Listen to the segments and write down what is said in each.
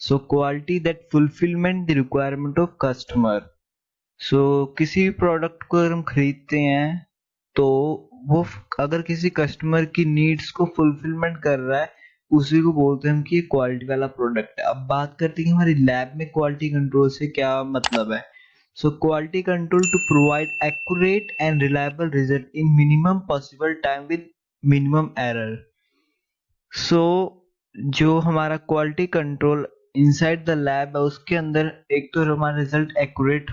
So quality that fulfilment the requirement of customer. सो किसी भी प्रोडक्ट को अगर हम खरीदते हैं तो वो अगर किसी कस्टमर की नीड्स को फुलफिलमेंट कर रहा है, उसी को बोलते हैं हम कि ये क्वालिटी वाला प्रोडक्ट है। अब बात करते हैं कि हमारी लैब में क्वालिटी कंट्रोल से क्या मतलब है। So quality control to provide accurate and reliable result in minimum possible time with minimum error. So जो हमारा quality control inside the lab है, उसके अंदर एक तो हमारा रिजल्ट एक्यूरेट,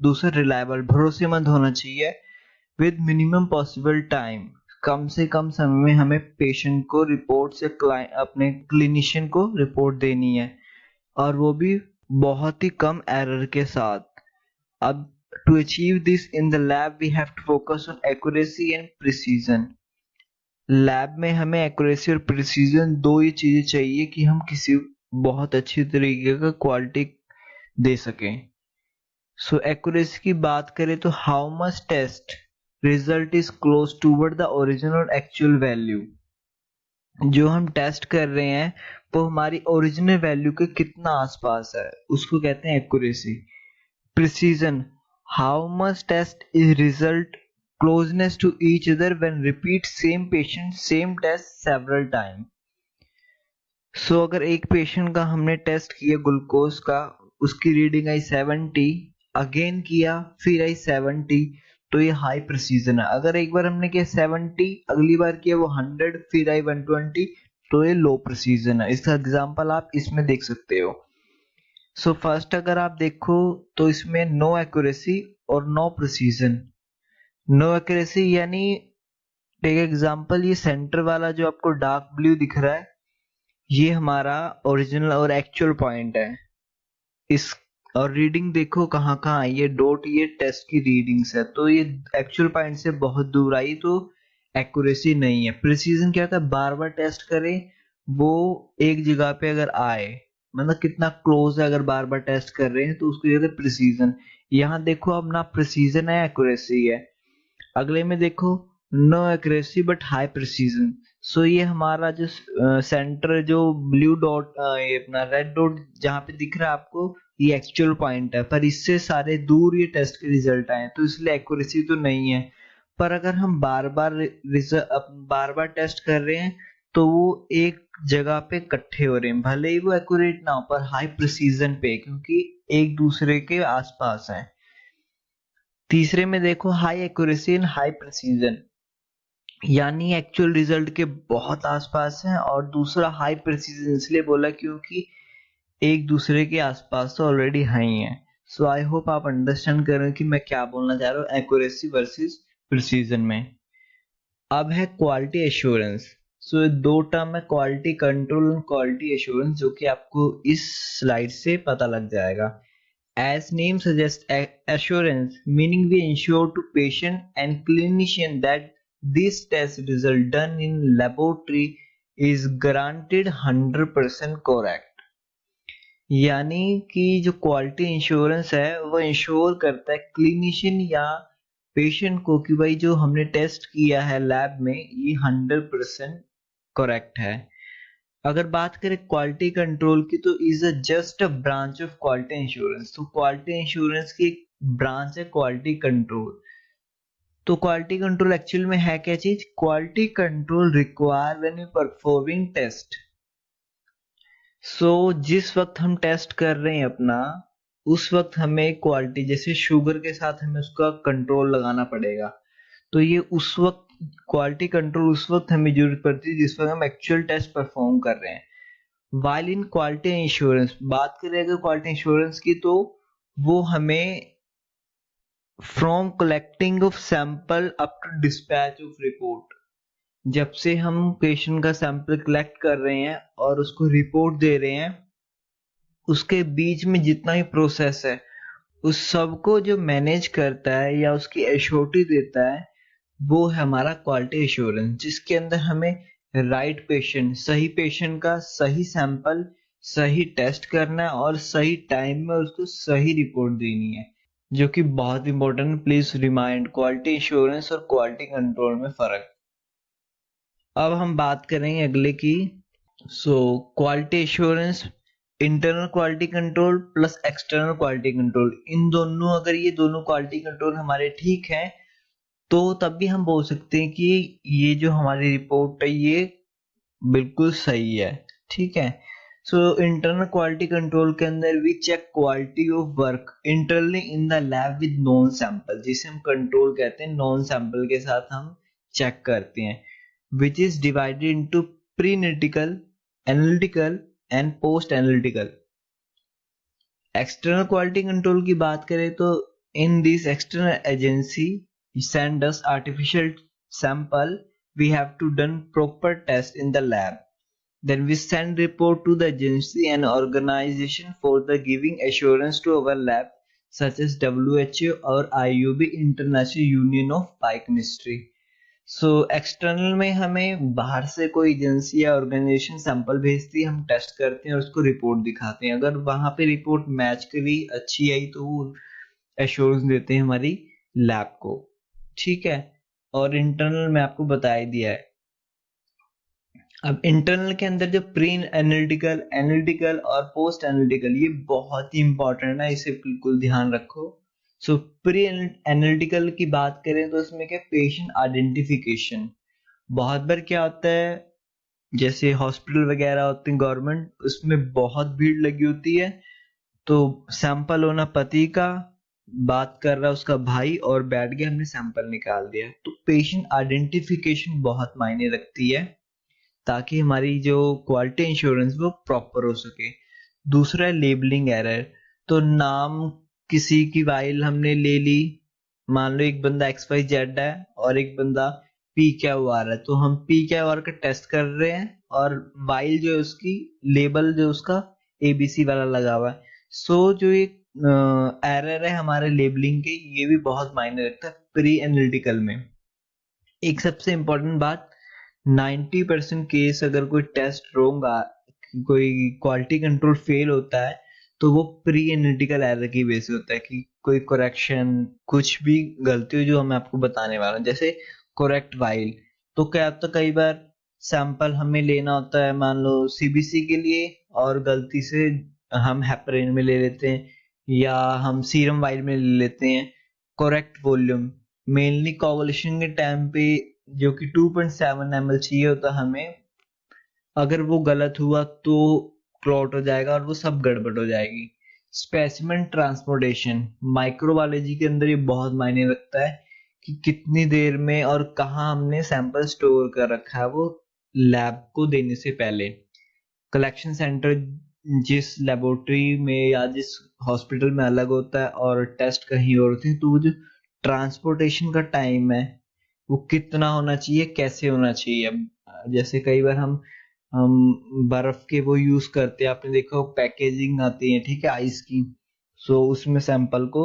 दूसरा रिलायबल भरोसेमंद होना चाहिए, विद मिनिमम पॉसिबल टाइम, कम से कम समय में हमें पेशेंट को रिपोर्ट से अपने क्लिनिशियन को रिपोर्ट देनी है, और वो भी बहुत ही कम एरर के साथ। अब to achieve this in the lab we have to focus on accuracy and precision. Lab में हमें एक्यूरेसी और प्रिसीजन दो ही चीजें चाहिए कि हम किसी बहुत अच्छी तरीके का क्वालिटी दे सकें। सो एक्यूरेसी की बात करें तो how much test result is close toward the original actual value. जो हम टेस्ट कर रहे हैं वो हमारी ओरिजिनल वैल्यू के कितना आसपास है, उसको कहते हैं accuracy. Precision, how much test is result closeness to each other when repeat same patient same test several time। सो अगर एक पेशेंट का हमने टेस्ट किया ग्लूकोज का, उसकी रीडिंग आई 70, अगेन किया फिर आई 70, तो ये हाई प्रिसीजन है। अगर एक बार हमने किया 70, अगली बार किया वो 100, फिर आई 120, तो ये लो प्रिसीजन है। इसका एग्जांपल आप इसमें देख सकते हो। सो फर्स्ट अगर आप देखो तो इसमें नो एक्यूरेसी और नो प्रिसीजन। नो एक्यूरेसी यानी, टेक एग्जांपल, ये सेंटर वाला जो आपको डार्क ब्लू दिख रहा है, ये हमारा ओरिजिनल और एक्चुअल पॉइंट है। इस और रीडिंग देखो कहाँ कहाँ आई, ये डॉट ये टेस्ट की रीडिंग्स है, तो ये एक्चुअल पॉइंट से बहुत दूर आई, तो एक्यूरेसी नहीं है। प्रिसीजन क्या होता है, बार बार टेस्ट करें वो एक जगह पे अगर आए, मतलब कितना क्लोज है, अगर बार बार टेस्ट कर रहे हैं तो उसको कहते हैं प्रिसीजन। यहाँ देखो अब ना प्रिसीजन है एक्यूरेसी है। अगले में देखो no accuracy but high precision. So ये हमारा जो सेंटर जो ब्लू डॉट, ये अपना रेड डॉट जहाँ पे दिख रहा है आपको, ये एक्चुअल पॉइंट है, पर इससे सारे दूर ये टेस्ट के रिजल्ट आए, तो इसलिए एक्यूरेसी तो नहीं है। पर अगर हम बार बार टेस्ट कर रहे हैं तो वो एक जगह पे इकट्ठे हो रहे हैं, भले ही वो एक्यूरेट ना हो पर हाई प्रिसीजन पे, क्योंकि एक दूसरे के आसपास है। तीसरे में देखो high accuracy and high precision, यानी एक्चुअल रिजल्ट के बहुत आसपास है, और दूसरा हाई प्रिसीजन इसलिए बोला क्योंकि एक दूसरे के आसपास तो ऑलरेडी है ही है। सो आई होप आप अंडरस्टैंड कर रहे हो कि मैं क्या बोलना चाह रहा हूँ एक्यूरेसी वर्सेस प्रिसीजन में। अब है क्वालिटी एश्योरेंस। सो दो टर्म है, क्वालिटी कंट्रोल और क्वालिटी एश्योरेंस, जो कि आपको इस स्लाइड से पता लग जाएगा। As name suggests, assurance, meaning we ensure to patient and clinician that this test result done in laboratory is granted 100% correct। यानी कि जो क्वालिटी इंश्योरेंस है वो इंश्योर करता है क्लिनिशियन या पेशेंट को कि भाई जो हमने टेस्ट किया है लैब में ये 100% करेक्ट है। अगर बात करें क्वालिटी कंट्रोल की तो is a just a branch of quality insurance. तो क्वालिटी इंश्योरेंस की एक ब्रांच है क्वालिटी कंट्रोल। तो क्वालिटी कंट्रोल एक्चुअल में है क्या चीज, quality control require when you performing test. So जिस वक्त हम टेस्ट कर रहे हैं अपना, उस वक्त हमें क्वालिटी, जैसे शुगर के साथ हमें उसका कंट्रोल लगाना पड़ेगा, तो ये उस वक्त क्वालिटी कंट्रोल उस वक्त हमें जरूरत पड़ती है जिस वक्त हम एक्चुअल टेस्ट परफॉर्म कर रहे हैं। वाइल इन क्वालिटी इंश्योरेंस, बात करें अगर क्वालिटी इंश्योरेंस की, तो वो हमें from collecting of sample up to dispatch of report, जब से हम पेशेंट का सैंपल कलेक्ट कर रहे हैं और उसको रिपोर्ट दे रहे हैं, उसके बीच में जितना भी प्रोसेस है उस सब को जो मैनेज करता है या उसकी एश्योरिटी देता है, वो है हमारा क्वालिटी एश्योरेंस, जिसके अंदर हमें राइट पेशेंट, सही पेशेंट का सही सैंपल सही टेस्ट करना है और सही टाइम में उसको सही रिपोर्ट देनी है, जो कि बहुत important. Please remind quality insurance और क्वालिटी कंट्रोल में फर्क। अब हम बात करेंगे अगले की। So quality assurance internal quality control plus external quality control, इन दोनों, अगर ये दोनों क्वालिटी कंट्रोल हमारे ठीक हैं तो तब भी हम बोल सकते हैं कि ये जो हमारी रिपोर्ट है ये बिल्कुल सही है। ठीक है। सो इंटरनल क्वालिटी कंट्रोल के अंदर we check quality of work internally in the lab with non sample, जिसे हम कंट्रोल कहते हैं, नॉन सैंपल के साथ हम चेक करते हैं, which is divided into pre analytical, analytical and post analytical. External quality control की बात करें तो in this external agency send us artificial sample, we have to done proper test in the lab, then we send report to the agency and organization for the giving assurance to our lab such as WHO or IUB, International Union of Biochemistry। So external में हमें बाहर से कोई agency या organisation sample भेजती है, हम test करते हैं और उसको रिपोर्ट दिखाते हैं, अगर वहां पे रिपोर्ट मैच करी, अच्छी आई, तो वो एश्योरेंस देते हैं हमारी लैब को। ठीक है। और इंटरनल में आपको बता ही दिया है। अब इंटरनल के अंदर जो प्री एनालिटिकल, एनालिटिकल और पोस्ट एनालिटिकल, ये बहुत ही इंपॉर्टेंट है, इसे बिल्कुल ध्यान रखो। सो प्री एनालिटिकल की बात करें तो इसमें क्या, पेशेंट आइडेंटिफिकेशन। बहुत बार क्या होता है, जैसे हॉस्पिटल वगैरह होते हैं गवर्नमेंट, उसमें बहुत भीड़ लगी होती है, तो सैंपल होना पति का, बात कर रहा है उसका भाई, और बैठ गया, हमने सैंपल निकाल दिया। तो पेशेंट आइडेंटिफिकेशन बहुत मायने रखती है ताकि हमारी जो क्वालिटी इंश्योरेंस वो प्रॉपर हो सके। दूसरा है लेबलिंग एरर। तो नाम किसी की वाइल हमने ले ली, मान लो एक बंदा XYZ है और एक बंदा PQR है, तो हम PQR का टेस्ट कर रहे हैं और वाइल जो है उसकी, लेबल जो उसका ABC वाला लगा हुआ है। सो जो एक एरर है हमारे लेबलिंग के, ये भी बहुत मायने रखता है प्री एनालिटिकल में। एक सबसे इंपॉर्टेंट बात, 90% केस अगर कोई टेस्ट रोंग, कोई क्वालिटी कंट्रोल फेल होता है, तो वो प्री एनालिटिकल एरर की वजह से होता है कि कोई करेक्शन, कुछ भी गलती हुई जो मैं आपको बताने वाला हूँ, जैसे करेक्ट वाइल। तो क्या होता है, कई बार सैंपल हमें लेना होता है मान लो CBC के लिए, और गलती से हम हेपरिन में ले लेते हैं या हम सीरम वाइल में ले लेते हैं करेक्ट वॉल्यूम। मेनली कोवुलेशन के टाइम पे जो कि 2.7 ml चाहिए होता हमें, अगर वो गलत हुआ तो क्लॉट हो जाएगा और वो सब गड़बड़ हो जाएगी। स्पेसिमेन ट्रांसपोर्टेशन माइक्रोबायोलॉजी के अंदर ये बहुत मायने रखता है कि कितनी देर में और कहाँ हमने सैंपल स्टोर कर रखा है वो लैब को देने से पहले। कलेक्शन सेंटर जिस लेबोरेटरी में या जिस हॉस्पिटल में अलग होता है और टेस्ट कहीं और होते हैं, तो वो जो ट्रांसपोर्टेशन का टाइम है वो कितना होना चाहिए, कैसे होना चाहिए। अब जैसे कई बार हम बर्फ के वो यूज करते हैं, आपने देखा पैकेजिंग आती है, ठीक है, आइस की, सो उसमें सैंपल को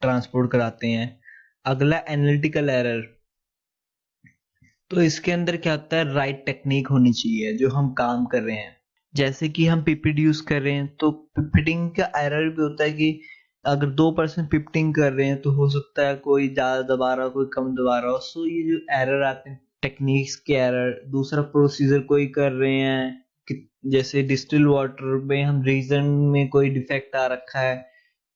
ट्रांसपोर्ट कराते हैं। अगला एनालिटिकल एरर, तो इसके अंदर क्या होता है, राइट टेक्निक होनी चाहिए जो हम काम कर रहे हैं। जैसे कि हम पिपिड यूज कर रहे हैं तो पिपिटिंग का एरर भी होता है कि अगर 2% पिपिटिंग कर रहे हैं तो हो सकता है कोई ज्यादा दबा रहा हो, कोई कम दबा रहा हो। सो ये जो एरर आते हैं, टेक्निक्स के एरर। दूसरा, प्रोसीजर कोई कर रहे हैं कि जैसे डिस्टिल वाटर में हम रीजन में कोई डिफेक्ट आ रखा है,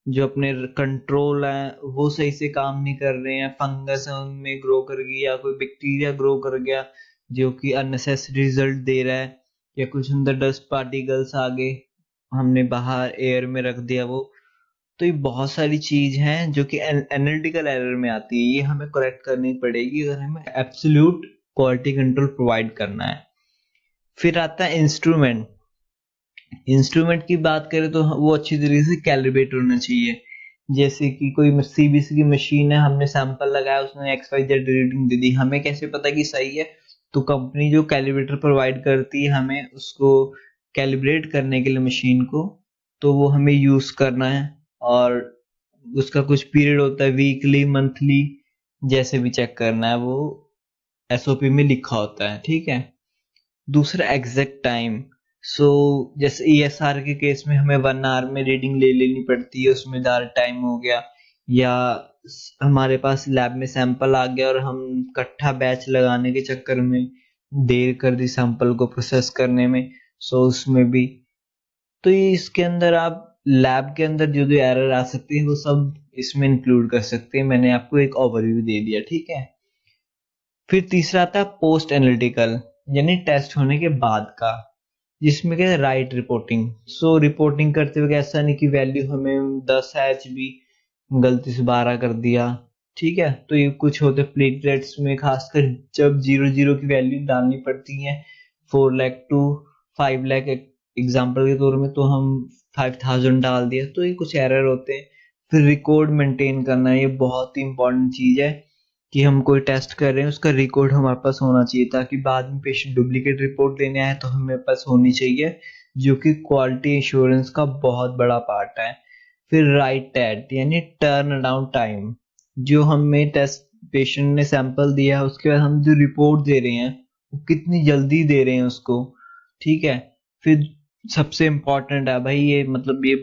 जो अपने कंट्रोल है वो सही से काम नहीं कर रहे हैं, फंगस उनमें ग्रो कर गई या कोई बैक्टीरिया ग्रो कर गया जो कि अननेसेसरी रिजल्ट दे रहा है, या कुछ अंदर डस्ट पार्टिकल्स आ गए, हमने बाहर एयर में रख दिया वो। तो ये बहुत सारी चीज हैं जो कि एनालिटिकल एरर में आती है, ये हमें करेक्ट करनी पड़ेगी अगर हमें एब्सोल्यूट क्वालिटी कंट्रोल प्रोवाइड करना है। फिर आता है इंस्ट्रूमेंट। इंस्ट्रूमेंट की बात करें तो वो अच्छी तरीके से कैलिब्रेट होना चाहिए। जैसे कि कोई CBC की मशीन है, हमने सैंपल लगाया, उसने XYZ रीडिंग दे दी, हमें कैसे पता कि सही है। तो कंपनी जो कैलिब्रेटर प्रोवाइड करती है हमें उसको कैलिब्रेट करने के लिए मशीन को, तो वो हमें यूज करना है, और उसका कुछ पीरियड होता है, वीकली, मंथली, जैसे भी चेक करना है, वो SOP में लिखा होता है। ठीक है। दूसरा, एग्जैक्ट टाइम। सो जैसे ESR के केस में हमें 1 आवर में रीडिंग ले लेनी पड़ती है, उसमें ज़्यादा टाइम हो गया, या हमारे पास लैब में सैंपल आ गया और हम इकट्ठा बैच लगाने के चक्कर में देर कर दी सैंपल को प्रोसेस करने में, सो उसमें भी तो ये इसके अंदर आप लैब के अंदर जो जो एरर आ सकती है वो सब इसमें इंक्लूड कर सकते हैं। मैंने आपको एक ओवरव्यू दे दिया, ठीक है। फिर तीसरा आता है पोस्ट एनालिटिकल, यानी टेस्ट होने के बाद का, जिसमें क्या है राइट रिपोर्टिंग। सो रिपोर्टिंग करते हुए ऐसा नहीं कि वैल्यू हमें 10 है HB, गलती से 12 कर दिया, ठीक है। तो ये कुछ होते प्लेटलेट्स में, खासकर जब 0 की वैल्यू डालनी पड़ती है 4 लाख टू 5 लाख एग्जाम्पल के तौर में, तो हम 5000 डाल दिया, तो ये कुछ एरर होते हैं। फिर रिकॉर्ड मेंटेन करना, ये बहुत ही इंपॉर्टेंट चीज है कि हम कोई टेस्ट कर रहे हैं उसका रिकॉर्ड हमारे पास होना चाहिए, ताकि बाद में पेशेंट डुप्लीकेट रिपोर्ट लेने आए तो हमें पास होनी चाहिए, जो कि क्वालिटी इंश्योरेंस का बहुत बड़ा पार्ट है। फिर राइट टेट, यानी टर्न अराउंड टाइम, जो हमें टेस्ट पेशेंट ने सैंपल दिया है उसके बाद हम जो रिपोर्ट दे रहे हैं वो कितनी जल्दी दे रहे हैं उसको, ठीक है। फिर सबसे इम्पोर्टेंट है भाई ये, मतलब ये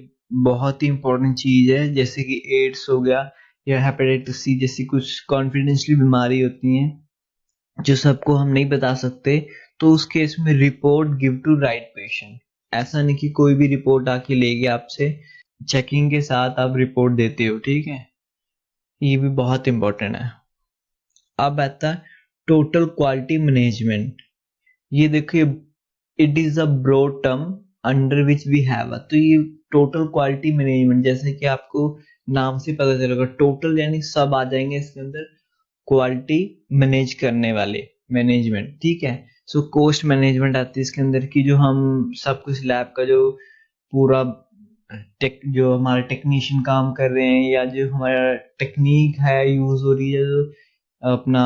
बहुत ही इंपॉर्टेंट चीज है, जैसे कि एड्स हो गया या हेपेटाइटिस C जैसी कुछ कॉन्फिडेंशियल बीमारी होती हैं जो सबको हम नहीं बता सकते, तो उस केस में report give to right patient. ऐसा नहीं कि कोई भी रिपोर्ट आके ले गया आपसे, चेकिंग के साथ आप रिपोर्ट देते हो, ठीक है। ये भी बहुत इंपॉर्टेंट है। अब आता है टोटल क्वालिटी मैनेजमेंट। ये देखिए, it is a broad term under which we have, तो ये टोटल क्वालिटी मैनेजमेंट, जैसे कि आपको नाम से पता चलेगा, टोटल यानी सब आ जाएंगे इसके अंदर, क्वालिटी मैनेज करने वाले मैनेजमेंट, ठीक है। सो कॉस्ट मैनेजमेंट आती है इसके अंदर की, जो हम सब कुछ लैब का जो पूरा जो हमारे टेक्नीशियन काम कर रहे हैं या जो हमारा टेक्निक है यूज हो रही है, जो अपना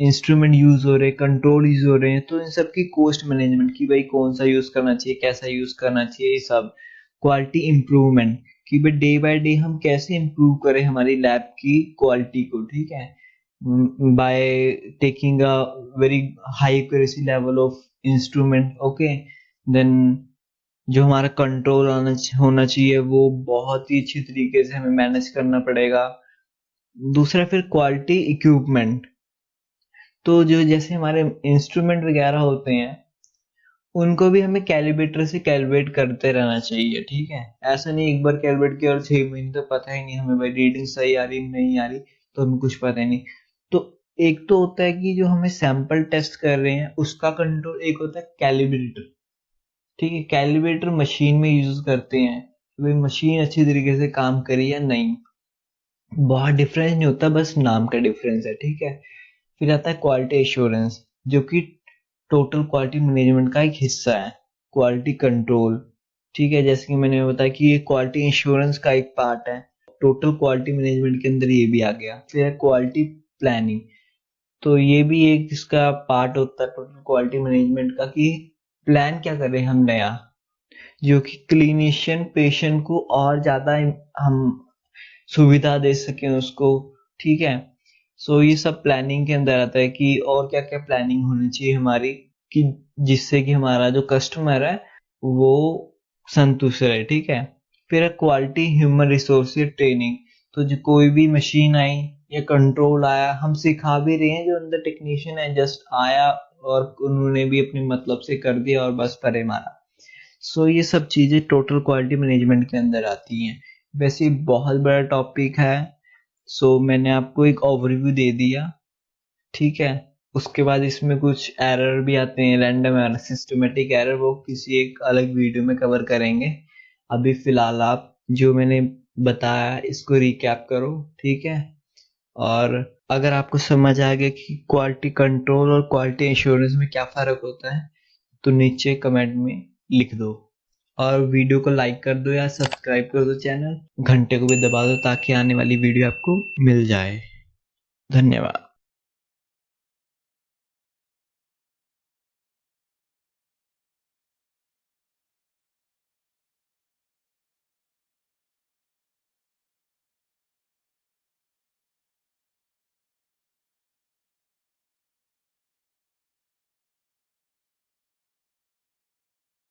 इंस्ट्रूमेंट यूज हो रहे हैं, कंट्रोल यूज हो रहे हैं, तो इन सब की कॉस्ट मैनेजमेंट की भाई कौन सा यूज करना चाहिए, कैसा यूज करना चाहिए, ये सब। क्वालिटी इंप्रूवमेंट कि भाई डे बाय डे हम कैसे इंप्रूव करें हमारी लैब की क्वालिटी को, ठीक है, by taking a very high accuracy level of instrument, okay. Then जो हमारा कंट्रोल होना चाहिए वो बहुत ही अच्छी तरीके से हमें मैनेज करना पड़ेगा। दूसरा फिर क्वालिटी इक्विपमेंट, तो जो जैसे हमारे इंस्ट्रूमेंट वगैरह होते हैं उनको भी हमें कैलिब्रेटर से कैलिब्रेट करते रहना चाहिए, ठीक है। ऐसा नहीं एक बार कैलिब्रेट किया और 6 महीने तो पता ही नहीं हमें भाई रीडिंग सही आ रही नहीं आ रही, तो हमें कुछ पता ही नहीं। तो एक तो होता है कि जो हमें सैंपल टेस्ट कर रहे हैं उसका कंट्रोल, एक होता है कैलिब्रेटर, ठीक है। कैलिब्रेटर मशीन में यूज करते हैं कि भाई मशीन अच्छी तरीके से काम करी या नहीं, बहुत डिफरेंस नहीं होता, बस नाम का डिफरेंस है, ठीक है। फिर आता है क्वालिटी एश्योरेंस, जो कि टोटल क्वालिटी मैनेजमेंट का एक हिस्सा है। क्वालिटी कंट्रोल, ठीक है, जैसे कि मैंने बताया कि ये क्वालिटी इंश्योरेंस का एक पार्ट है, टोटल क्वालिटी मैनेजमेंट के अंदर ये भी आ गया। फिर क्वालिटी प्लानिंग, तो ये भी एक इसका पार्ट होता है टोटल क्वालिटी मैनेजमेंट का, कि प्लान क्या करें हम नया, जो कि क्लिनिशियन पेशेंट को और ज्यादा हम सुविधा दे सकें उसको, ठीक है। सो ये सब प्लानिंग के अंदर आता है कि और क्या क्या प्लानिंग होनी चाहिए हमारी, कि जिससे कि हमारा जो कस्टमर है वो संतुष्ट रहे, ठीक है। फिर क्वालिटी ह्यूमन रिसोर्स ट्रेनिंग, तो जो कोई भी मशीन आई या कंट्रोल आया, हम सिखा भी रहे हैं, जो अंदर टेक्नीशियन है जस्ट आया और उन्होंने भी अपने मतलब से कर दिया और बस परे मारा। सो ये सब चीजें टोटल क्वालिटी मैनेजमेंट के अंदर आती हैं। वैसे बहुत बड़ा टॉपिक है, सो मैंने आपको एक ओवरव्यू दे दिया, ठीक है। उसके बाद इसमें कुछ एरर भी आते हैं, रैंडम एरर, सिस्टमेटिक एरर, वो किसी एक अलग वीडियो में कवर करेंगे। अभी फिलहाल आप जो मैंने बताया इसको रिकैप करो, ठीक है। और अगर आपको समझ आ गया कि क्वालिटी कंट्रोल और क्वालिटी इंश्योरेंस में क्या फर्क होता है, तो नीचे कमेंट में लिख दो, और वीडियो को लाइक कर दो या सब्सक्राइब कर दो चैनल, घंटे को भी दबा दो ताकि आने वाली वीडियो आपको मिल जाए। धन्यवाद।